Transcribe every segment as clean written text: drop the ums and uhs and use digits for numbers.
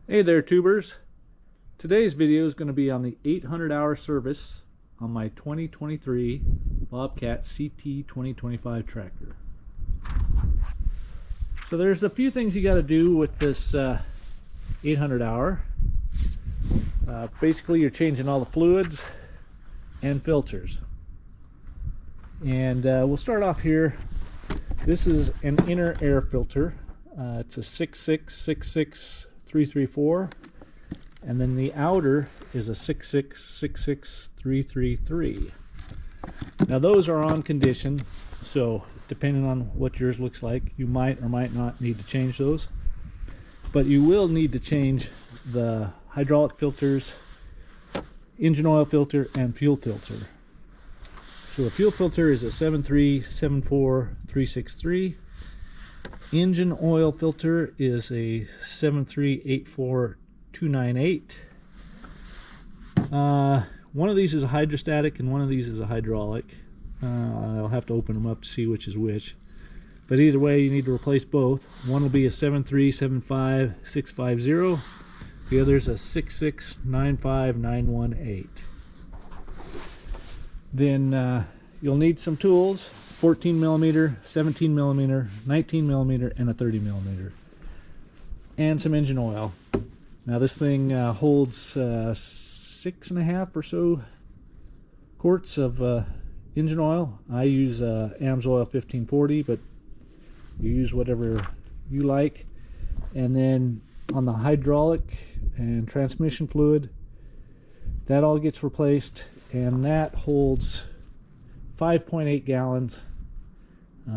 Hey there, tubers. Today's video is going to be on the 800-hour service on my 2023 Bobcat CT2025 tractor. So there's a few things you got to do with this 800-hour. Basically, you're changing all the fluids and filters. And we'll start off here. This is an inner air filter. It's a 6666334, and then the outer is a 6666333. Now those are on condition, so depending on what yours looks like, you might or might not need to change those. But you will need to change the hydraulic filters, engine oil filter, and fuel filter. So a fuel filter is a 7374363. Engine oil filter is a 7384298. One of these is a hydrostatic and one of these is a hydraulic. I'll have to open them up to see which is which. But either way, you need to replace both. One will be a 7375650. The other is a 6695918. Then you'll need some tools. 14 millimeter, 17 millimeter, 19 millimeter, and a 30 millimeter, and some engine oil. Now this thing holds 6.5 or so quarts of engine oil. I use AMS oil 1540, but you use whatever you like. And then on the hydraulic and transmission fluid, that all gets replaced, and that holds 5.8 gallons.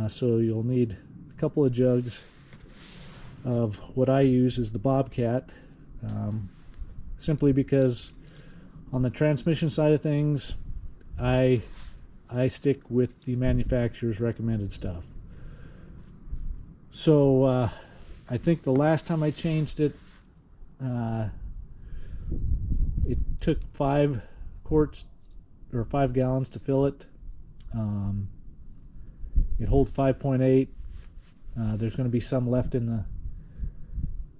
So you'll need a couple of jugs of what I use is the Bobcat, simply because on the transmission side of things, I stick with the manufacturer's recommended stuff. So I think the last time I changed it, it took 5 quarts or 5 gallons to fill it. It holds 5.8. There's going to be some left in the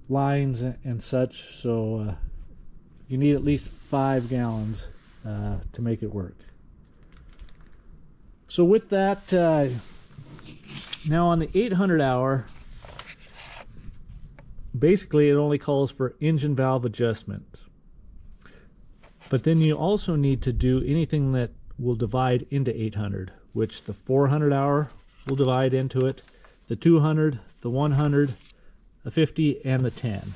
lines and such, so you need at least 5 gallons to make it work. So with that, now on the 800 hour, basically it only calls for engine valve adjustment. But then you also need to do anything that will divide into 800, which the 400 hour will divide into it, the 200, the 100, the 50, and the 10.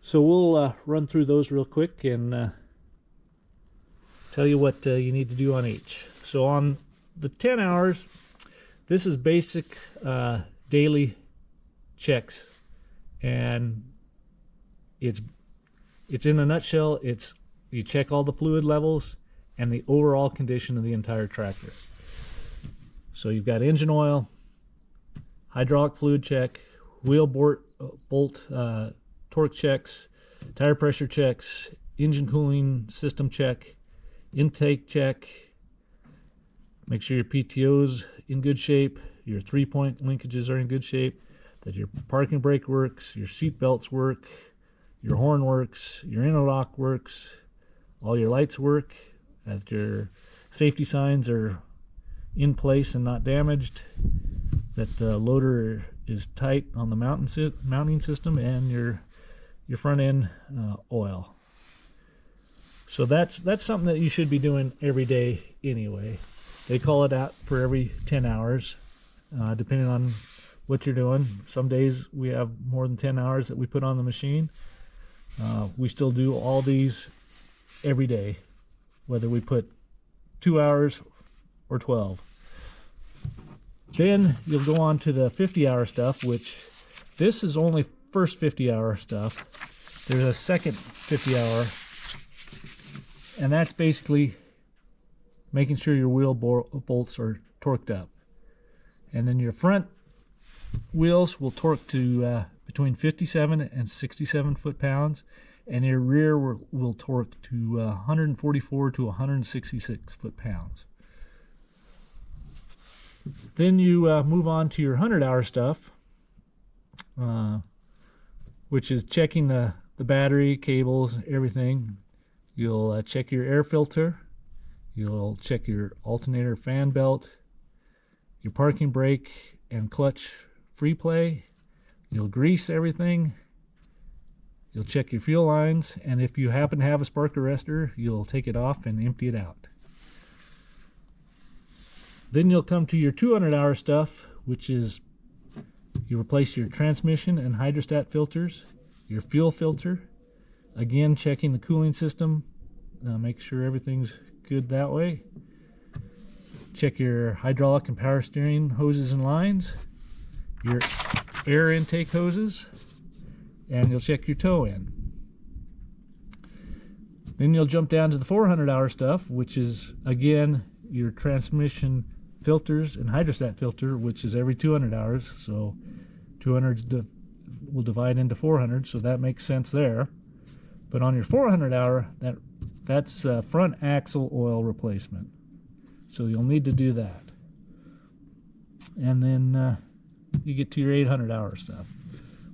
So we'll run through those real quick and tell you what you need to do on each. So on the 10 hours, this is basic daily checks, and it's in a nutshell. It's you check all the fluid levels and the overall condition of the entire tractor. So you've got engine oil, hydraulic fluid check, wheel bolt torque checks, tire pressure checks, engine cooling system check, intake check. Make sure your PTO's in good shape, your 3-point linkages are in good shape, that your parking brake works, your seat belts work, your horn works, your interlock works, all your lights work, that your safety signs are in place and not damaged, that the loader is tight on the mounting system, and your front end oil. So that's something that you should be doing every day anyway. They call it out for every 10 hours, depending on what you're doing. Some days we have more than 10 hours that we put on the machine. We still do all these every day, whether we put 2 hours or 12. Then you'll go on to the 50-hour stuff, which this is only first 50-hour stuff. There's a second 50-hour, and that's basically making sure your wheel bolts are torqued up. And then your front wheels will torque to between 57 and 67 foot-pounds, and your rear will torque to 144 to 166 foot-pounds. Then you move on to your 100-hour stuff, which is checking the battery, cables, everything. You'll check your air filter. You'll check your alternator fan belt, your parking brake and clutch free play. You'll grease everything. You'll check your fuel lines, and if you happen to have a spark arrestor, you'll take it off and empty it out. Then you'll come to your 200-hour stuff, which is you replace your transmission and hydrostat filters, your fuel filter, again checking the cooling system, make sure everything's good that way. Check your hydraulic and power steering hoses and lines, your air intake hoses, and you'll check your toe in. Then you'll jump down to the 400-hour stuff, which is again your transmission filters and hydrostat filter, which is every 200 hours. So 200 will divide into 400, so that makes sense there. But on your 400-hour, that's front axle oil replacement. So you'll need to do that. And then you get to your 800-hour stuff,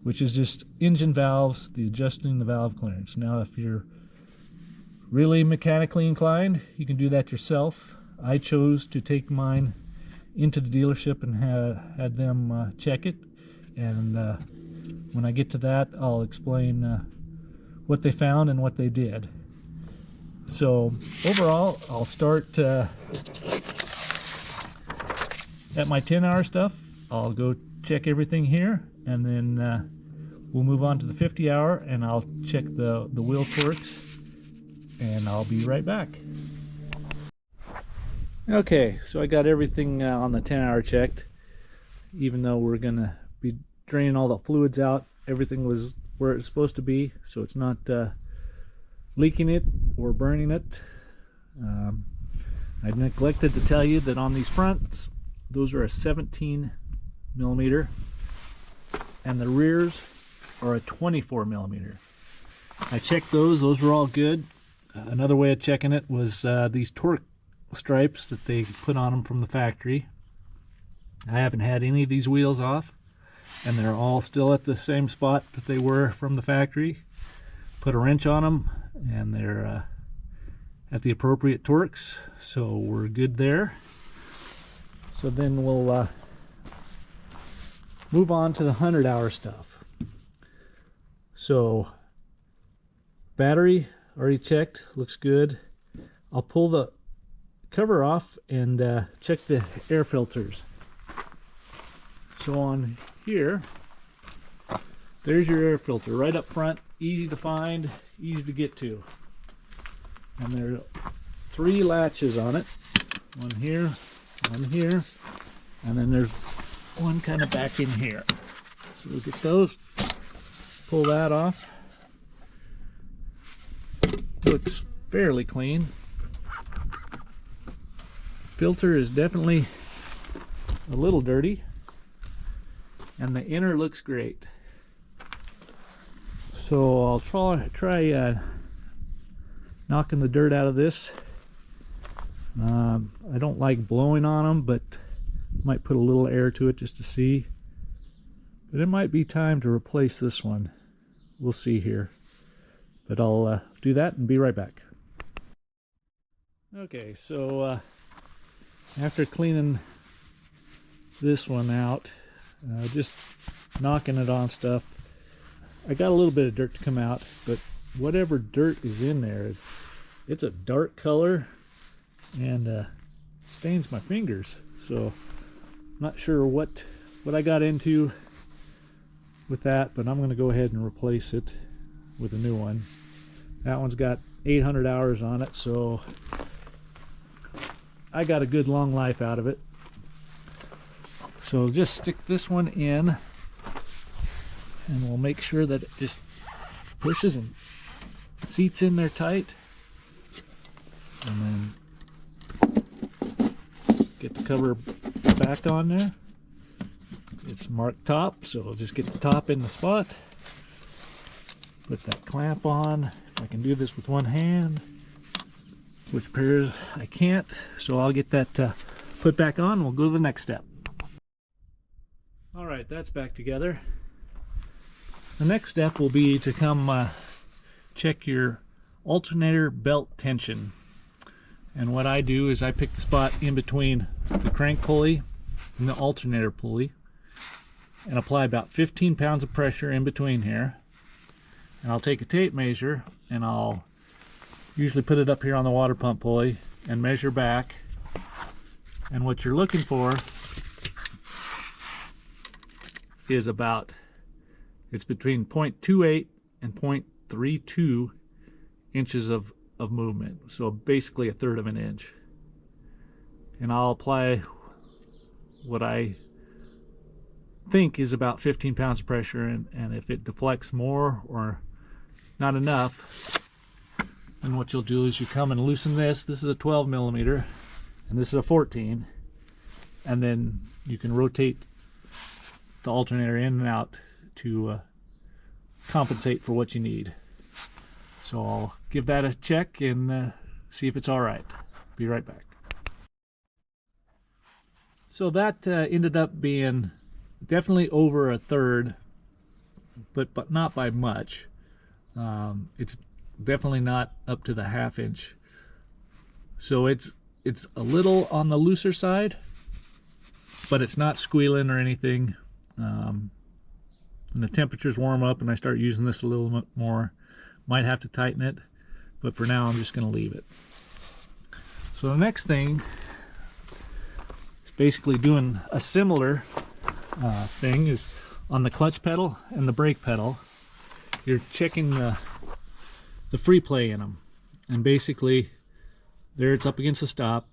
which is just engine valves, adjusting the valve clearance. Now, if you're really mechanically inclined, you can do that yourself. I chose to take mine into the dealership and had them check it. And when I get to that, I'll explain what they found and what they did. So overall, I'll start at my 10-hour stuff. I'll go check everything here, and then we'll move on to the 50-hour, and I'll check the wheel torques, and I'll be right back. Okay, so I got everything on the 10-hour checked. Even though we're gonna be draining all the fluids out, everything was where it's supposed to be, so it's not leaking it or burning it. I neglected to tell you that on these fronts, those are a 17 millimeter, and the rears are a 24 millimeter. I checked those were all good. Another way of checking it was these torque stripes that they put on them from the factory. I haven't had any of these wheels off, and they're all still at the same spot that they were from the factory. Put a wrench on them, and they're at the appropriate torques, so we're good there. So then we'll move on to the 100-hour stuff. So battery already checked, looks good. I'll pull the cover off and check the air filters. So on here, there's your air filter right up front, easy to find, easy to get to. And there are 3 latches on it. One here, and then there's one kind of back in here. So we'll get those, pull that off. Looks fairly clean. Filter is definitely a little dirty, and the inner looks great. So I'll try knocking the dirt out of this. I don't like blowing on them, but might put a little air to it just to see. But it might be time to replace this one. We'll see here. But I'll do that and be right back. Okay, so after cleaning this one out, just knocking it on stuff, I got a little bit of dirt to come out, but whatever dirt is in there, it's a dark color and stains my fingers. So I'm not sure what I got into with that, but I'm going to go ahead and replace it with a new one. That one's got 800 hours on it, so I got a good long life out of it. So just stick this one in, and we'll make sure that it just pushes and seats in there tight, and then get the cover back on there. It's marked top, so I'll just get the top in the spot, put that clamp on. I can do this with one hand, which appears I can't, so I'll get that put back on. We'll go to the next step. Alright, that's back together. The next step will be to come check your alternator belt tension. And what I do is I pick the spot in between the crank pulley and the alternator pulley and apply about 15 pounds of pressure in between here. And I'll take a tape measure and I'll usually put it up here on the water pump pulley and measure back. And what you're looking for is it's between 0.28 and 0.32 inches of movement. So basically 1/3 of an inch. And I'll apply what I think is about 15 pounds of pressure, and if it deflects more or not enough, then what you'll do is you come and loosen this. This is a 12 millimeter and this is a 14, and then you can rotate the alternator in and out to compensate for what you need. So I'll give that a check and see if it's all right. Be right back. So that ended up being definitely over 1/3, but not by much. It's definitely not up to the 1/2 inch. So it's a little on the looser side, but it's not squealing or anything. When the temperatures warm up and I start using this a little bit more, might have to tighten it, but for now I'm just going to leave it. So the next thing is basically doing a similar thing is on the clutch pedal and the brake pedal. You're checking the free play in them, and basically there it's up against the stop.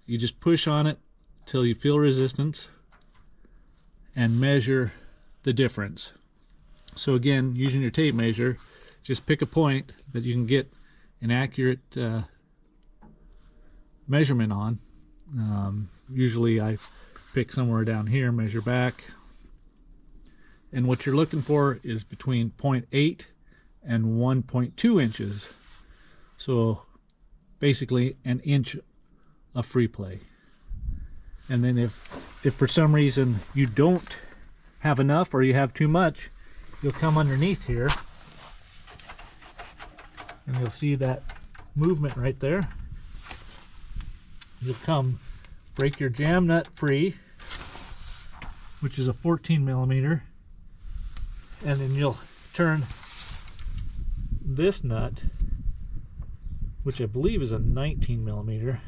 You just push on it till you feel resistance and measure the difference. So again, using your tape measure, just pick a point that you can get an accurate measurement on. Usually I pick somewhere down here, measure back, and what you're looking for is between 0.8 and 1.2 inches. So basically an inch of free play. And then if for some reason you don't have enough or you have too much, you'll come underneath here and you'll see that movement right there. You'll come break your jam nut free, which is a 14 millimeter, and then you'll turn this nut, which I believe is a 19 millimeter,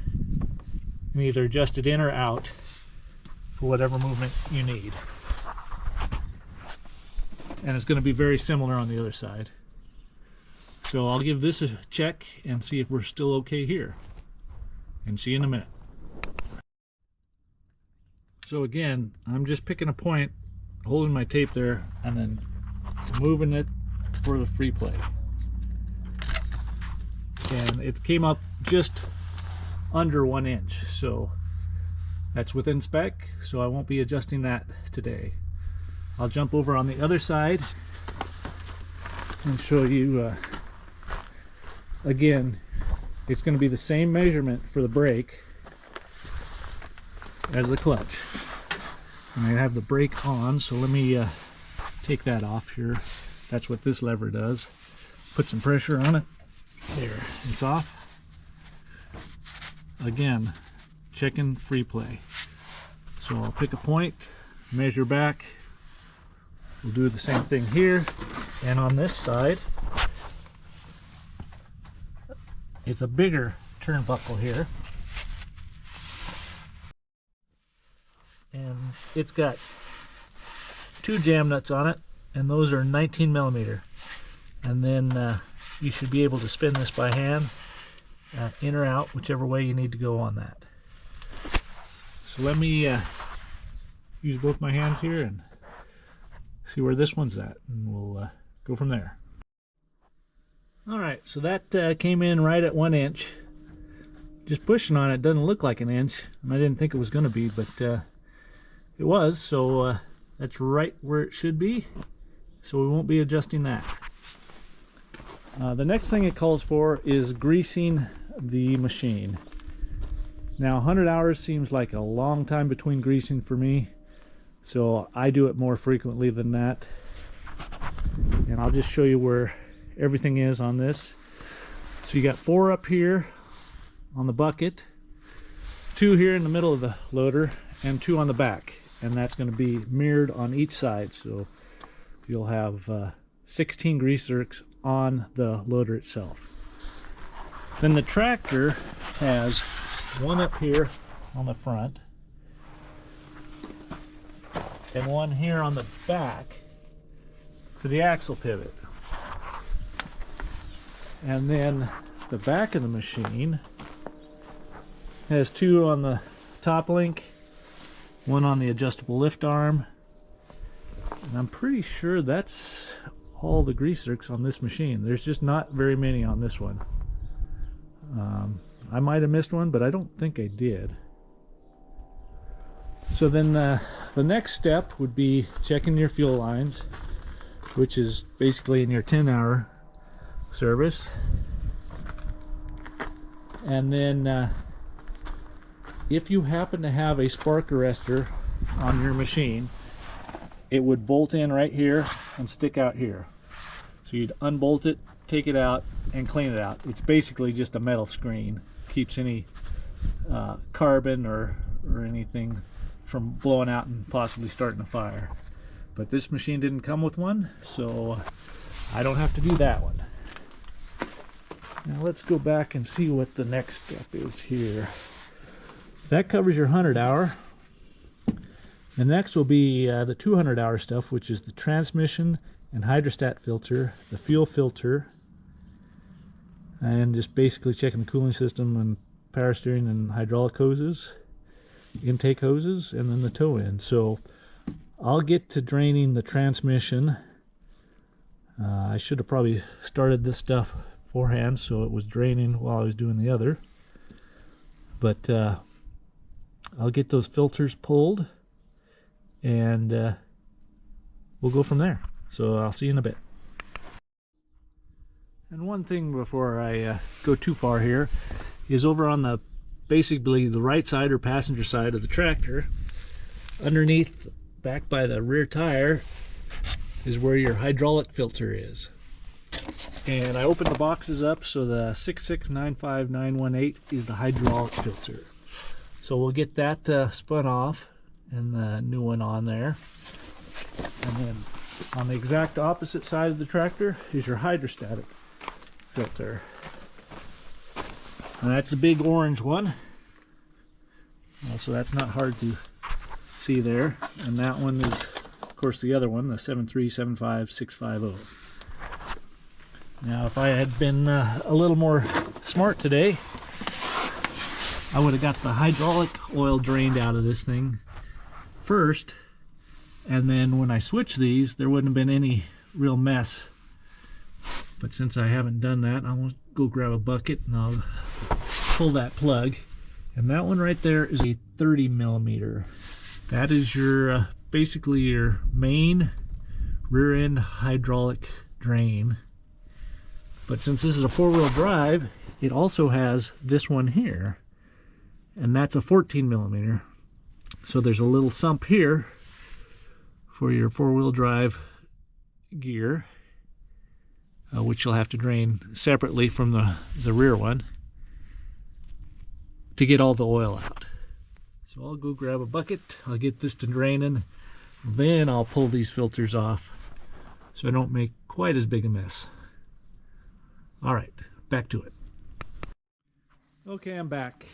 and either adjust it in or out for whatever movement you need. And it's going to be very similar on the other side. So I'll give this a check and see if we're still okay here, and see you in a minute. So again, I'm just picking a point, holding my tape there, and then moving it for the free play. And it came up just under 1 inch, so that's within spec, so I won't be adjusting that today. I'll jump over on the other side and show you again. It's going to be the same measurement for the brake as the clutch, and I have the brake on, so let me take that off here. That's what this lever does. Put some pressure on it. There, it's off. Again, checking free play. So I'll pick a point, measure back. We'll do the same thing here, and on this side it's a bigger turnbuckle here, and it's got 2 jam nuts on it, and those are 19 millimeter. And then you should be able to spin this by hand, in or out, whichever way you need to go on that. So let me use both my hands here and see where this one's at, and we'll go from there. Alright, so that came in right at 1 inch. Just pushing on it doesn't look like an inch, and I didn't think it was going to be, but it was, so that's right where it should be, so we won't be adjusting that. The next thing it calls for is greasing the machine. Now 100 hours seems like a long time between greasing for me, so I do it more frequently than that. and I'll just show you where everything is on this. So you got 4 up here on the bucket, 2 here in the middle of the loader, and 2 on the back, and that's going to be mirrored on each side. So you'll have 16 grease zerks on the loader itself. Then the tractor has 1 up here on the front and 1 here on the back for the axle pivot. And then the back of the machine has 2 on the top link, 1 on the adjustable lift arm, and I'm pretty sure that's all the grease zerks on this machine. There's just not very many on this one. I might have missed one, but I don't think I did. So then the next step would be checking your fuel lines, which is basically in your 10-hour service. And then if you happen to have a spark arrestor on your machine, it would bolt in right here and stick out here. So you'd unbolt it, take it out, and clean it out. It's basically just a metal screen. Keeps any carbon or anything from blowing out and possibly starting a fire. But this machine didn't come with one, so I don't have to do that one. Now let's go back and see what the next step is here. That covers your 100-hour. The next will be the 200-hour stuff, which is the transmission and hydrostat filter, the fuel filter, and just basically checking the cooling system and power steering and hydraulic hoses, intake hoses, and then the toe end. So I'll get to draining the transmission. I should have probably started this stuff beforehand so it was draining while I was doing the other. But I'll get those filters pulled and we'll go from there. So I'll see you in a bit. And one thing before I go too far here is over on the basically the right side or passenger side of the tractor, underneath back by the rear tire is where your hydraulic filter is. And I opened the boxes up, so the 6695918 is the hydraulic filter. So we'll get that spun off and the new one on there. And then on the exact opposite side of the tractor is your hydrostatic filter. And that's the big orange one. So that's not hard to see there. And that one is, of course, the other one, the 7375650. Now, if I had been a little more smart today, I would have got the hydraulic oil drained out of this thing first, and then when I switch these, there wouldn't have been any real mess. But since I haven't done that, I'll go grab a bucket and I'll pull that plug. And that one right there is a 30 millimeter. That is your basically your main rear end hydraulic drain. But since this is a 4-wheel drive, it also has this one here, and that's a 14 millimeter. So there's a little sump here for your 4-wheel drive gear, which you'll have to drain separately from the rear one to get all the oil out. So I'll go grab a bucket, I'll get this to draining, then I'll pull these filters off so I don't make quite as big a mess. All right, back to it. Okay, I'm back.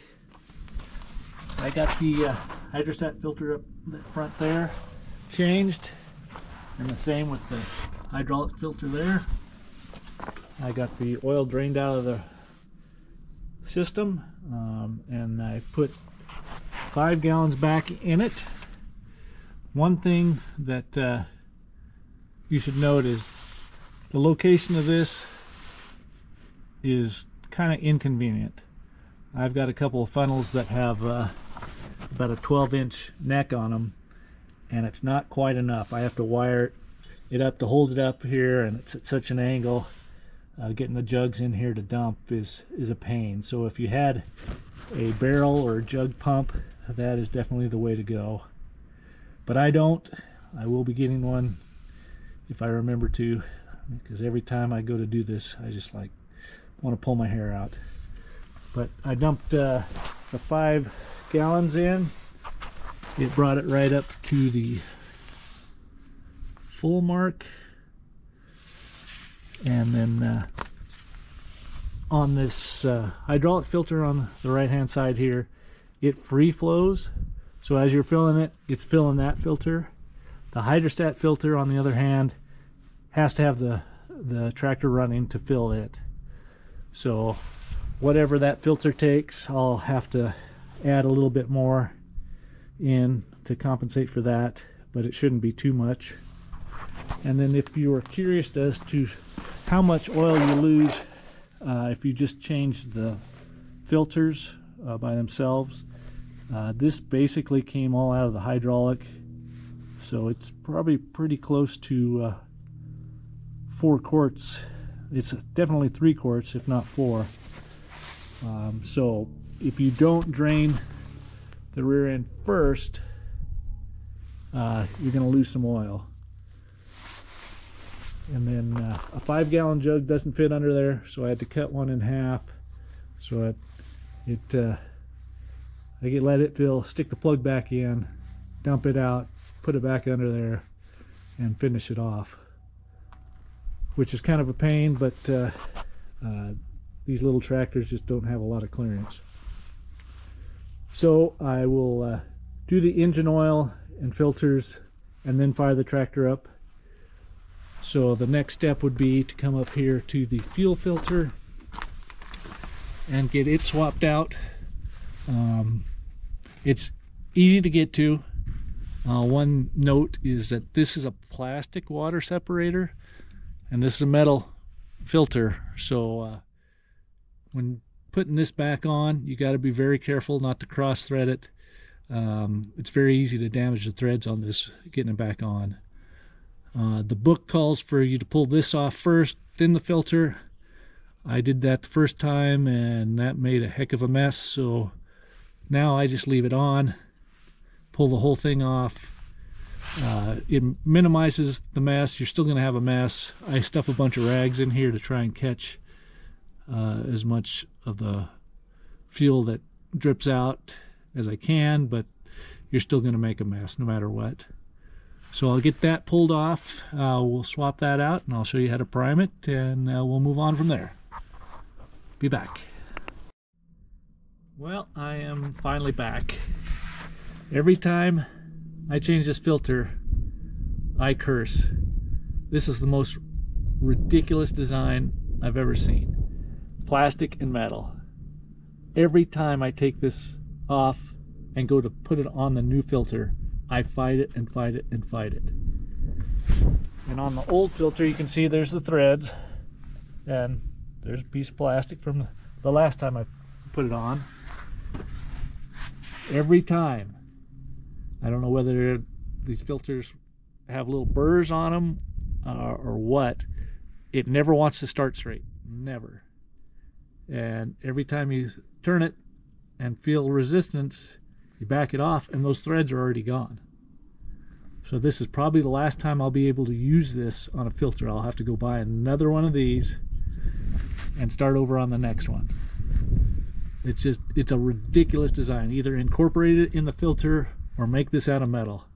I got the hydrostat filter up the front there changed, and the same with the hydraulic filter there. I got the oil drained out of the system, and I put 5 gallons back in it. One thing that you should note is the location of this is kind of inconvenient. I've got a couple of funnels that have about a 12-inch neck on them, and it's not quite enough. I have to wire it up to hold it up here, and it's at such an angle. Getting the jugs in here to dump is a pain. So if you had a barrel or a jug pump, that is definitely the way to go. But I don't. I will be getting one if I remember to because every time I go to do this, I just like want to pull my hair out. But I dumped the 5 gallons in. It brought it right up to the full mark. And then on this hydraulic filter on the right hand side here, it free flows. So as you're filling it, it's filling that filter. The hydrostat filter, on the other hand, has to have the tractor running to fill it. So whatever that filter takes, I'll have to add a little bit more in to compensate for that, but it shouldn't be too much. And then if you are curious as to how much oil you lose if you just change the filters by themselves, this basically came all out of the hydraulic, so it's probably pretty close to 4 quarts. It's definitely 3 quarts, if not 4. So if you don't drain the rear end first, you're going to lose some oil. And then a 5-gallon jug doesn't fit under there, so I had to cut one in half. So I can let it fill, stick the plug back in, dump it out, put it back under there, and finish it off. Which is kind of a pain, but these little tractors just don't have a lot of clearance. So I will do the engine oil and filters and then fire the tractor up. So the next step would be to come up here to the fuel filter and get it swapped out. It's easy to get to. One note is that this is a plastic water separator and this is a metal filter, so when putting this back on, you got to be very careful not to cross thread it. It's very easy to damage the threads on this getting it back on. The book calls for you to pull this off first, then the filter. I did that the first time and that made a heck of a mess, so now I just leave it on, pull the whole thing off. It minimizes the mess. You're still going to have a mess. I stuff a bunch of rags in here to try and catch as much of the fuel that drips out as I can, but you're still going to make a mess no matter what. So I'll get that pulled off. We'll swap that out and I'll show you how to prime it, and we'll move on from there. Be back. Well, I am finally back. Every time I change this filter, I curse. This is the most ridiculous design I've ever seen. Plastic and metal. Every time I take this off and go to put it on the new filter, I fight it and fight it and fight it. And on the old filter, you can see there's the threads, and there's a piece of plastic from the last time I put it on. Every time. I don't know whether these filters have little burrs on them or what. It never wants to start straight. Never. And every time you turn it and feel resistance, you back it off and those threads are already gone. So this is probably the last time I'll be able to use this on a filter. I'll have to go buy another one of these and start over on the next one. It's a ridiculous design. Either incorporate it in the filter or make this out of metal.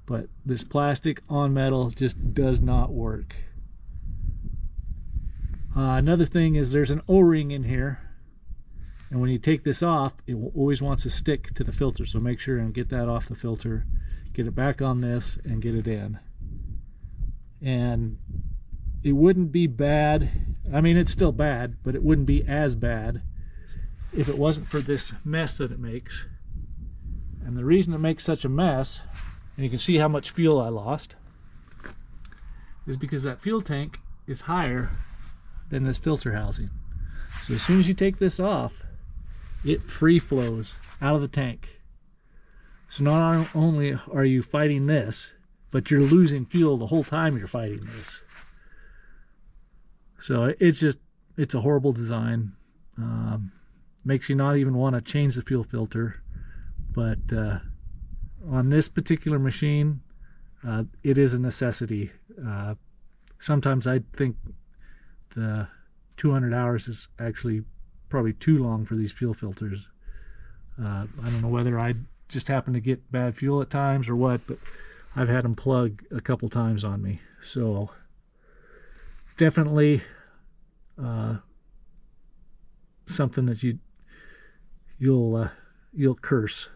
But this plastic on metal just does not work. Another thing is there's an O-ring in here, and when you take this off, it always wants to stick to the filter, so make sure and get that off the filter, get it back on this, and get it in. And it wouldn't be bad, I mean it's still bad, but it wouldn't be as bad if it wasn't for this mess that it makes. And the reason it makes such a mess, and you can see how much fuel I lost, is because that fuel tank is higher than this filter housing. So as soon as you take this off, it free flows out of the tank. So not only are you fighting this, but you're losing fuel the whole time you're fighting this. So it's a horrible design. Makes you not even want to change the fuel filter. But on this particular machine, it is a necessity. sometimes I think the 200 hours is actually probably too long for these fuel filters. I don't know whether I just happen to get bad fuel at times or what, but I've had them plug a couple times on me. So definitely something that you'll curse.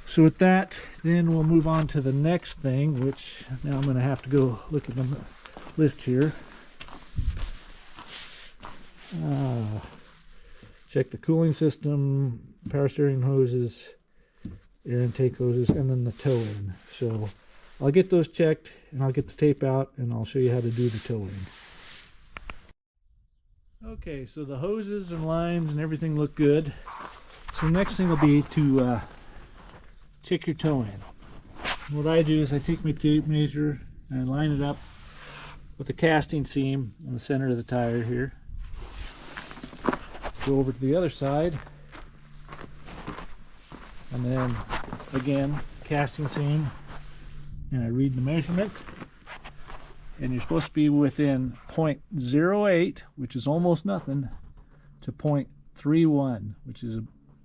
So with that, then we'll move on to the next thing, which now I'm going to have to go look at the list here. Check the cooling system, power steering hoses, air intake hoses, and then the tow-in. So I'll get those checked, and I'll get the tape out, and I'll show you how to do the tow-in. Okay, so the hoses and lines and everything look good. So the next thing will be to check your tow-in. What I do is I take my tape measure and I line it up with the casting seam in the center of the tire here. Go over to the other side, and then again casting seam, and I read the measurement, and you're supposed to be within 0.08, which is almost nothing, to 0.31, which is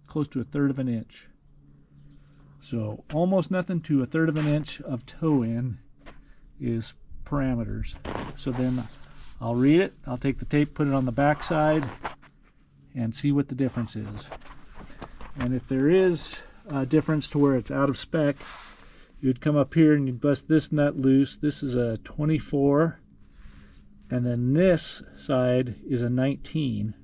close to 1/3 of an inch. So almost nothing to 1/3 of an inch of toe-in is parameters. So then I'll read it, I'll take the tape, put it on the back side, and see what the difference is. And if there is a difference to where it's out of spec, you'd come up here and you'd bust this nut loose. This is a 24, and then this side is a 19,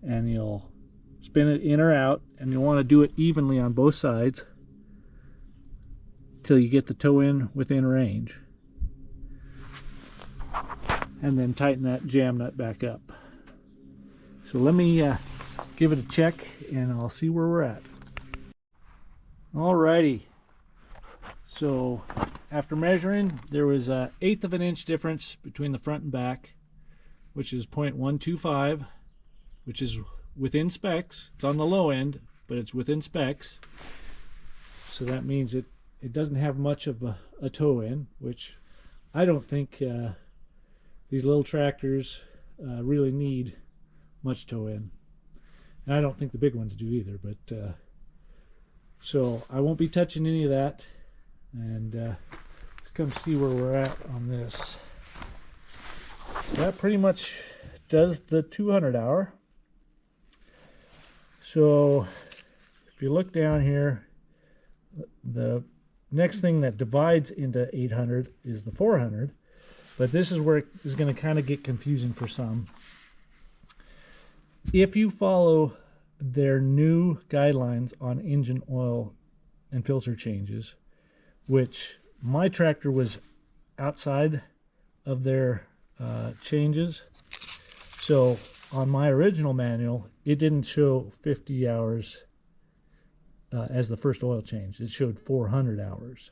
and you'll spin it in or out, and you'll want to do it evenly on both sides till you get the toe-in within range, and then tighten that jam nut back up. So let me give it a check, and I'll see where we're at. Alrighty, so after measuring, there was an 1/8 of an inch difference between the front and back, which is 0.125, which is within specs. It's on the low end, but it's within specs. So that means it doesn't have much of a toe-in, which I don't think these little tractors really need much toe-in. And I don't think the big ones do either, but so I won't be touching any of that, and let's come see where we're at on this. So that pretty much does the 200 hour. So if you look down here, the next thing that divides into 800 is the 400, but this is where it is going to kind of get confusing for some. If you follow their new guidelines on engine oil and filter changes, which my tractor was outside of their changes, so on my original manual it didn't show 50 hours as the first oil change. It showed 400 hours.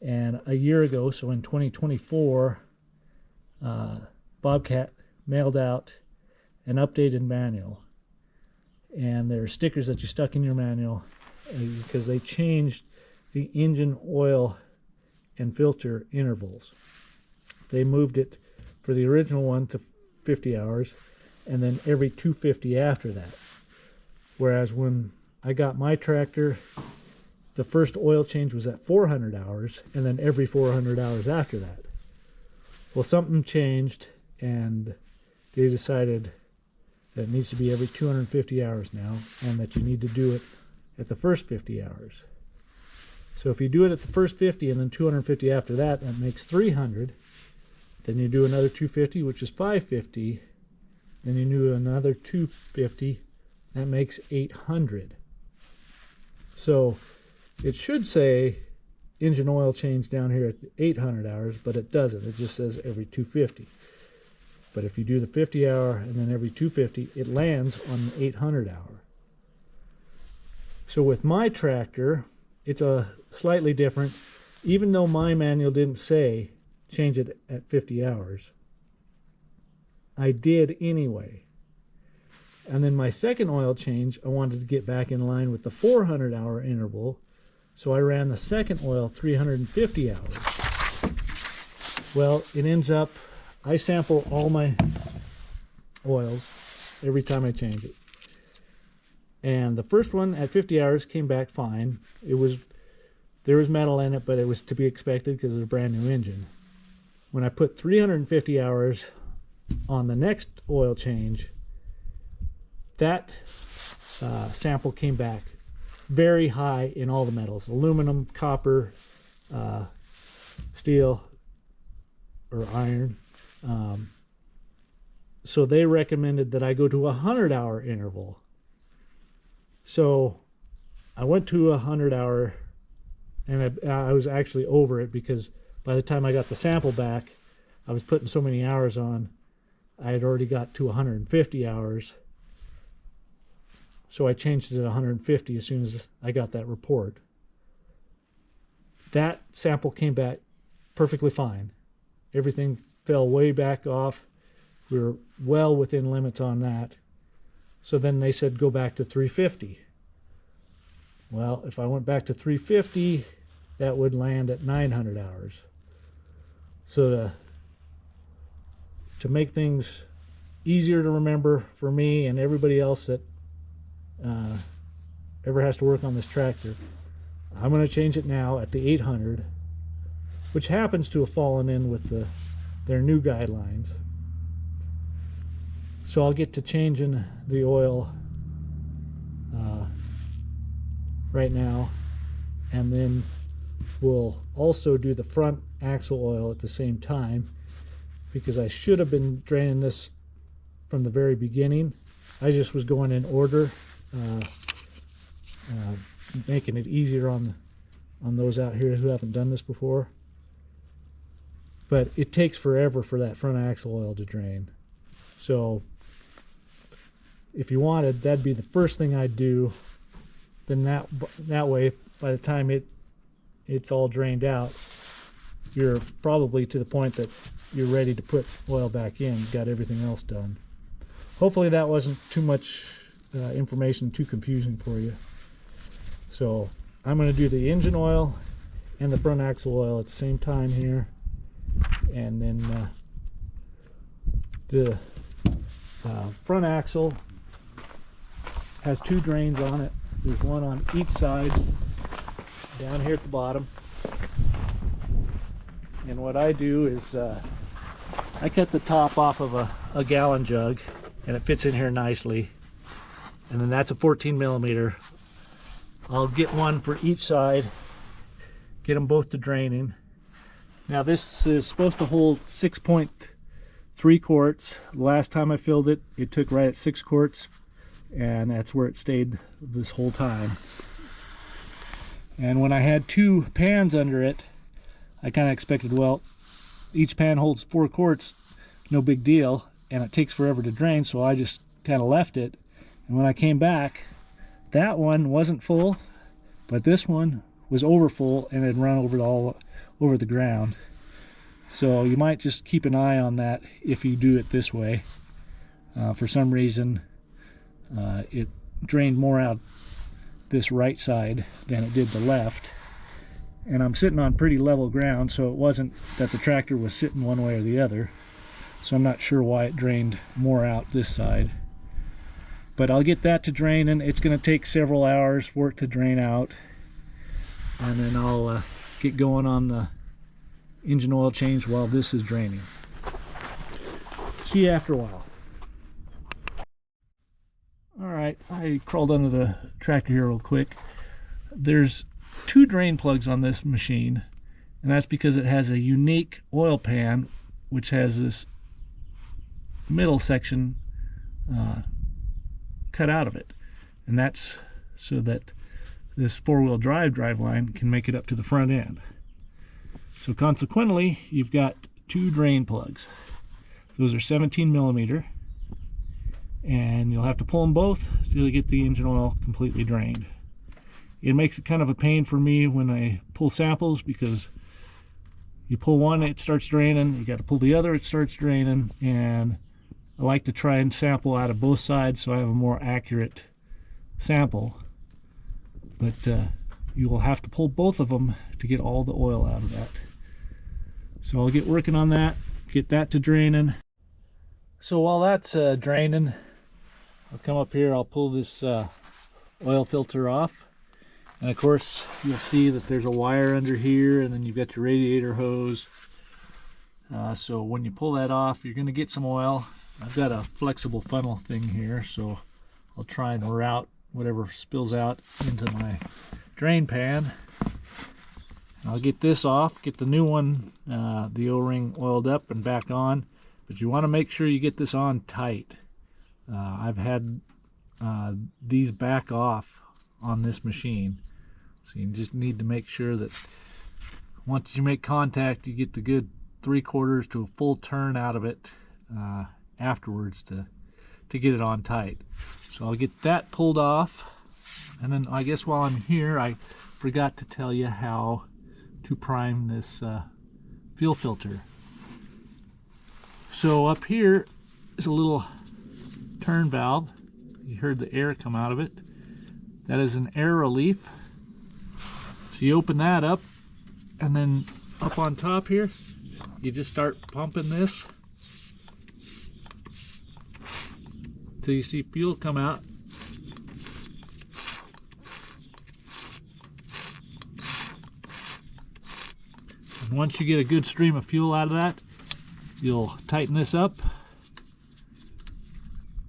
And a year ago, so in 2024, Bobcat mailed out an updated manual, and there are stickers that you stuck in your manual because they changed the engine oil and filter intervals. They moved it for the original one to 50 hours, and then every 250 after that. Whereas when I got my tractor, the first oil change was at 400 hours, and then every 400 hours after that. Well, something changed, and they decided that it needs to be every 250 hours now, and that you need to do it at the first 50 hours. So if you do it at the first 50 and then 250 after that, that makes 300. Then you do another 250, which is 550. Then you do another 250, that makes 800. So it should say engine oil change down here at 800 hours, but it doesn't. It just says every 250. But if you do the 50 hour and then every 250, it lands on the 800 hour. So with my tractor, it's a slightly different. Even though my manual didn't say change it at 50 hours, I did anyway. And then my second oil change, I wanted to get back in line with the 400 hour interval, so I ran the second oil 350 hours. Well, it ends up, I sample all my oils every time I change it. And the first one at 50 hours came back fine. There was metal in it, but it was to be expected because it was a brand new engine. When I put 350 hours on the next oil change, that sample came back very high in all the metals: aluminum, copper, steel, or iron. So they recommended that I go to a 100-hour interval. So I went to a 100-hour, and I was actually over it because by the time I got the sample back, I was putting so many hours on, I had already got to 150 hours. So I changed it to 150 as soon as I got that report. That sample came back perfectly fine. Everything fell way back off. We were well within limits on that. So then they said go back to 350. Well, if I went back to 350, that would land at 900 hours. So to make things easier to remember for me and everybody else that ever has to work on this tractor, I'm going to change it now at the 800, which happens to have fallen in with their new guidelines. So I'll get to changing the oil right now, and then we'll also do the front axle oil at the same time, because I should have been draining this from the very beginning. I just was going in order, making it easier on those out here who haven't done this before. But it takes forever for that front axle oil to drain. So if you wanted, that'd be the first thing I'd do. Then that way, by the time it's all drained out, you're probably to the point that you're ready to put oil back in. You've got everything else done. Hopefully that wasn't too much information, too confusing for you. So I'm going to do the engine oil and the front axle oil at the same time here. And then the front axle has two drains on it. There's one on each side down here at the bottom. And what I do is I cut the top off of a gallon jug, and it fits in here nicely. And then that's a 14 millimeter. I'll get one for each side, get them both to draining. Now this is supposed to hold 6.3 quarts. Last time I filled it, it took right at 6 quarts, and that's where it stayed this whole time. And when I had two pans under it, I kind of expected, well, each pan holds 4 quarts, no big deal, and it takes forever to drain, so I just kind of left it. And when I came back, that one wasn't full, but this one was over full and had run all over the ground. So you might just keep an eye on that if you do it this way. For some reason, it drained more out this right side than it did the left. And I'm sitting on pretty level ground, so it wasn't that the tractor was sitting one way or the other. So I'm not sure why it drained more out this side. But I'll get that to drain, and it's going to take several hours for it to drain out. And then I'll get going on the engine oil change while this is draining. See you after a while. Alright, I crawled under the tractor here real quick. There's 2 drain plugs on this machine, and that's because it has a unique oil pan which has this middle section cut out of it, and that's so that this four-wheel drive line can make it up to the front end. So consequently, you've got 2 drain plugs. Those are 17 millimeter, and you'll have to pull them both to get the engine oil completely drained. It makes it kind of a pain for me when I pull samples, because you pull one, it starts draining, you got to pull the other, it starts draining, and I like to try and sample out of both sides so I have a more accurate sample. But you will have to pull both of them to get all the oil out of that. So I'll get working on that, get that to draining. So while that's draining, I'll come up here, I'll pull this oil filter off. And of course, you'll see that there's a wire under here, and then you've got your radiator hose. So when you pull that off, you're going to get some oil. I've got a flexible funnel thing here, so I'll try and route whatever spills out into my drain pan. I'll get this off, get the new one, the O-ring oiled up and back on, but you want to make sure you get this on tight. I've had these back off on this machine, so you just need to make sure that once you make contact, you get the good 3/4 to a full turn out of it afterwards to get it on tight. So I'll get that pulled off, and then I guess while I'm here, I forgot to tell you how to prime this fuel filter. So up here is a little turn valve. You heard the air come out of it. That is an air relief. So you open that up, and then up on top here, you just start pumping this till you see fuel come out. And once you get a good stream of fuel out of that, you'll tighten this up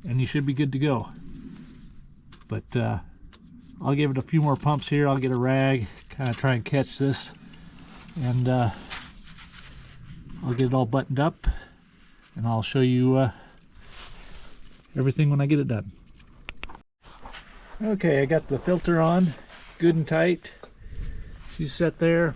and you should be good to go. But I'll give it a few more pumps here. I'll get a rag, kind of try and catch this, and I'll get it all buttoned up, and I'll show you everything when I get it done. Okay, I got the filter on, good and tight. She's set there,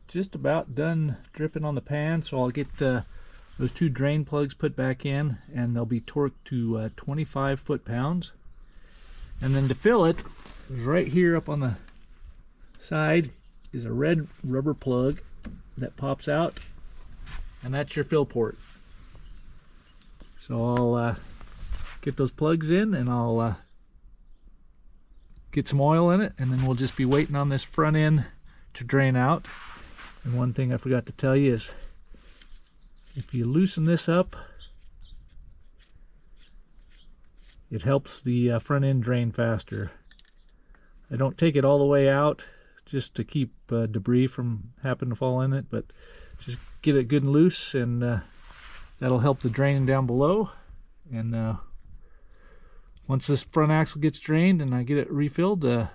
just about done dripping on the pan, so I'll get those 2 drain plugs put back in, and they'll be torqued to 25 foot-pounds. And then to fill it, right here up on the side is a red rubber plug that pops out, and that's your fill port. So I'll get those plugs in, and I'll get some oil in it, and then we'll just be waiting on this front end to drain out. And one thing I forgot to tell you is, if you loosen this up, it helps the front end drain faster. I don't take it all the way out just to keep debris from happening to fall in it, but just get it good and loose, and that'll help the draining down below. And once this front axle gets drained and I get it refilled, that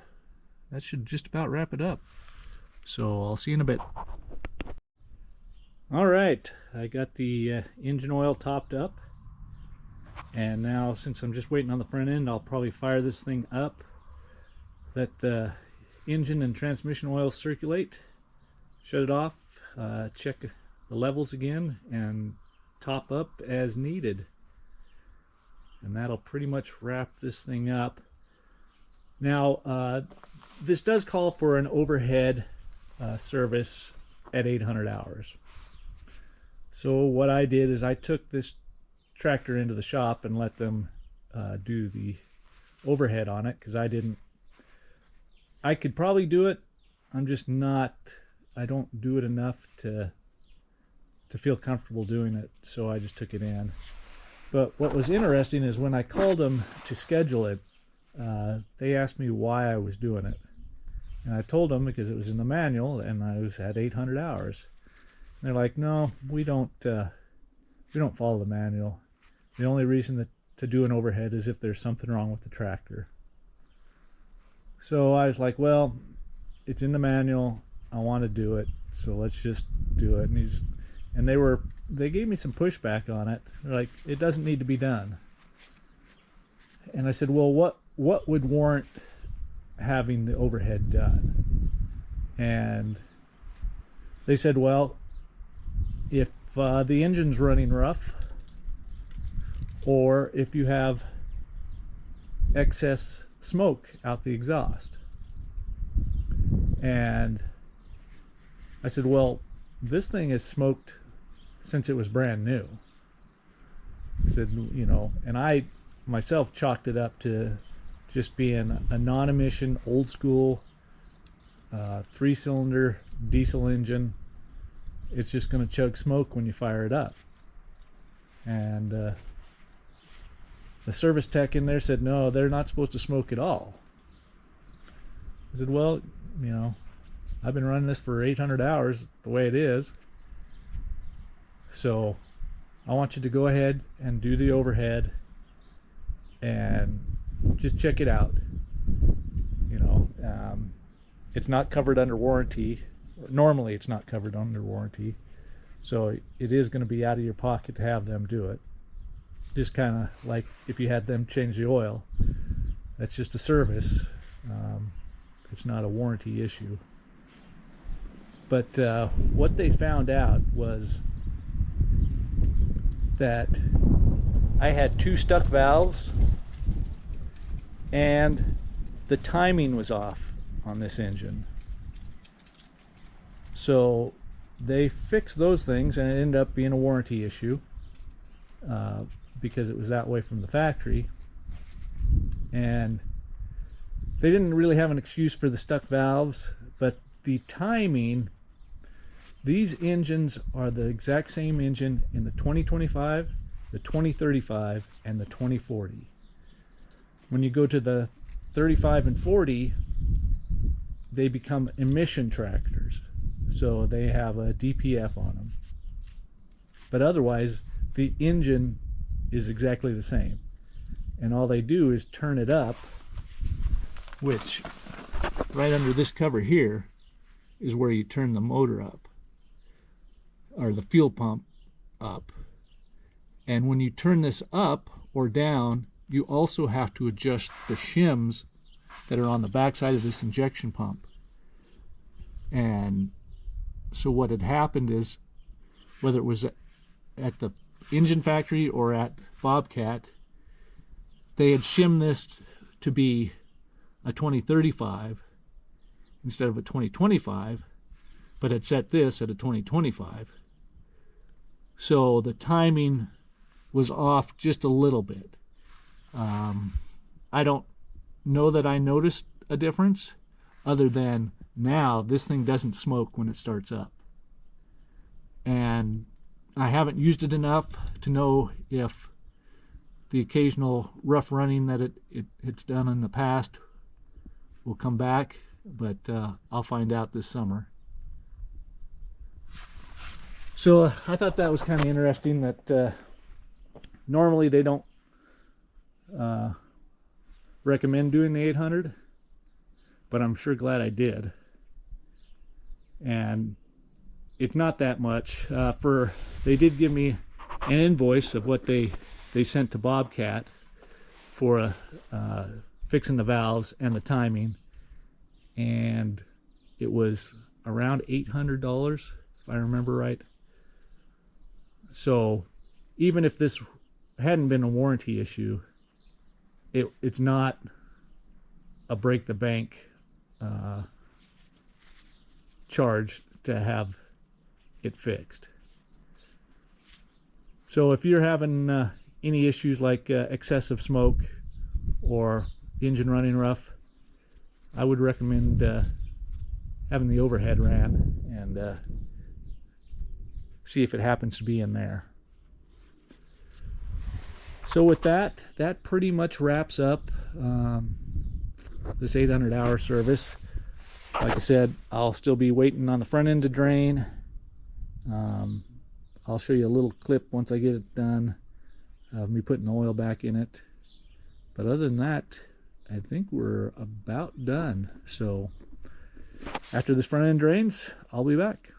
should just about wrap it up. So I'll see you in a bit. All right, I got the engine oil topped up, and now since I'm just waiting on the front end, I'll probably fire this thing up, let the engine and transmission oil circulate, shut it off, check the levels again, and top up as needed. And that'll pretty much wrap this thing up. Now, this does call for an overhead service at 800 hours. So what I did is I took this tractor into the shop and let them do the overhead on it, because I could probably do it. I'm just not, I don't do it enough to feel comfortable doing it, so I just took it in. But what was interesting is when I called them to schedule it, they asked me why I was doing it. And I told them because it was in the manual and I was at 800 hours. And they're like, no, we don't follow the manual. The only reason to do an overhead is if there's something wrong with the tractor. So I was like, well, it's in the manual, I want to do it, so let's just do it. And they gave me some pushback on it. They're like, it doesn't need to be done. And I said, well, what would warrant having the overhead done? And they said, well, if the engine's running rough, or if you have excess smoke out the exhaust. And I said, well, this thing is smoked since it was brand new. I said, you know, and I myself chalked it up to just being a non-emission, old school, 3-cylinder diesel engine. it's just going to chug smoke when you fire it up. And the service tech in there said, no, they're not supposed to smoke at all. I said, well, you know, I've been running this for 800 hours the way it is. So I want you to go ahead and do the overhead and just check it out. You know, it's not covered under warranty. Normally it's not covered under warranty. So it is going to be out of your pocket to have them do it. Just kind of like if you had them change the oil. That's just a service. It's not a warranty issue. But what they found out was that I had 2 stuck valves and the timing was off on this engine. So they fixed those things and it ended up being a warranty issue because it was that way from the factory. And they didn't really have an excuse for the stuck valves, but the timing, these engines are the exact same engine in the 2025, the 2035, and the 2040. When you go to the 35 and 40, they become emission tractors. So they have a DPF on them. But otherwise, the engine is exactly the same. And all they do is turn it up, which right under this cover here is where you turn the motor up, or the fuel pump up. And when you turn this up or down, you also have to adjust the shims that are on the backside of this injection pump. And so what had happened is, whether it was at the engine factory or at Bobcat, they had shimmed this to be a 2035 instead of a 2025, but had set this at a 2025. So the timing was off just a little bit. I don't know that I noticed a difference, other than now this thing doesn't smoke when it starts up. And I haven't used it enough to know if the occasional rough running that it's done in the past will come back, but I'll find out this summer. So I thought that was kind of interesting that normally they don't recommend doing the 800, but I'm sure glad I did. And it's not that much. They did give me an invoice of what they sent to Bobcat for fixing the valves and the timing, and it was around $800 if I remember right. So even if this hadn't been a warranty issue, it's not a break the bank charge to have it fixed. So if you're having any issues like excessive smoke or engine running rough, I would recommend having the overhead ran and see if it happens to be in there. So with that pretty much wraps up this 800-hour service. Like I said, I'll still be waiting on the front end to drain. I'll show you a little clip once I get it done of me putting the oil back in it. But other than that, I think we're about done. So after this front end drains, I'll be back.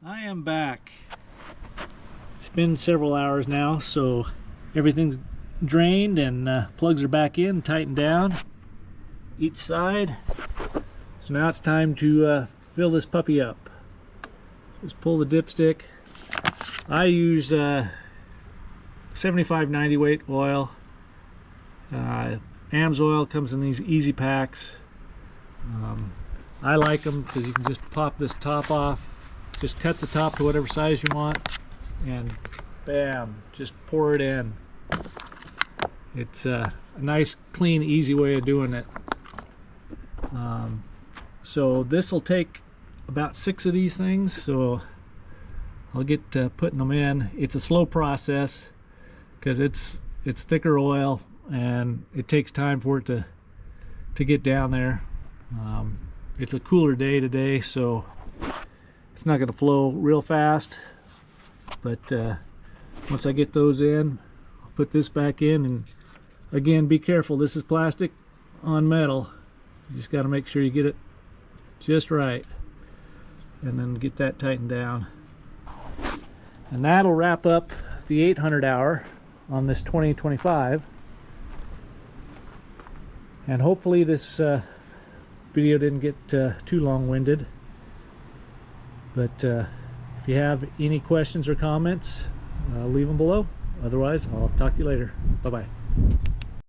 I am back. It's been several hours now, so everything's drained and plugs are back in, tightened down each side. So now it's time to fill this puppy up. Just pull the dipstick. I use 75-90 weight oil. AMS oil comes in these easy packs. I like them because you can just pop this top off, just cut the top to whatever size you want, and bam, just pour it in. It's a nice, clean, easy way of doing it. So this will take about 6 of these things, so I'll get putting them in. It's a slow process because it's thicker oil and it takes time for it to get down there. It's a cooler day today, so it's not going to flow real fast, but once I get those in, I'll put this back in. And again, be careful, this is plastic on metal. You just got to make sure you get it just right, and then get that tightened down. And that'll wrap up the 800 hour on this 2025. And hopefully this video didn't get too long-winded. But if you have any questions or comments, leave them below. Otherwise, I'll talk to you later. Bye-bye.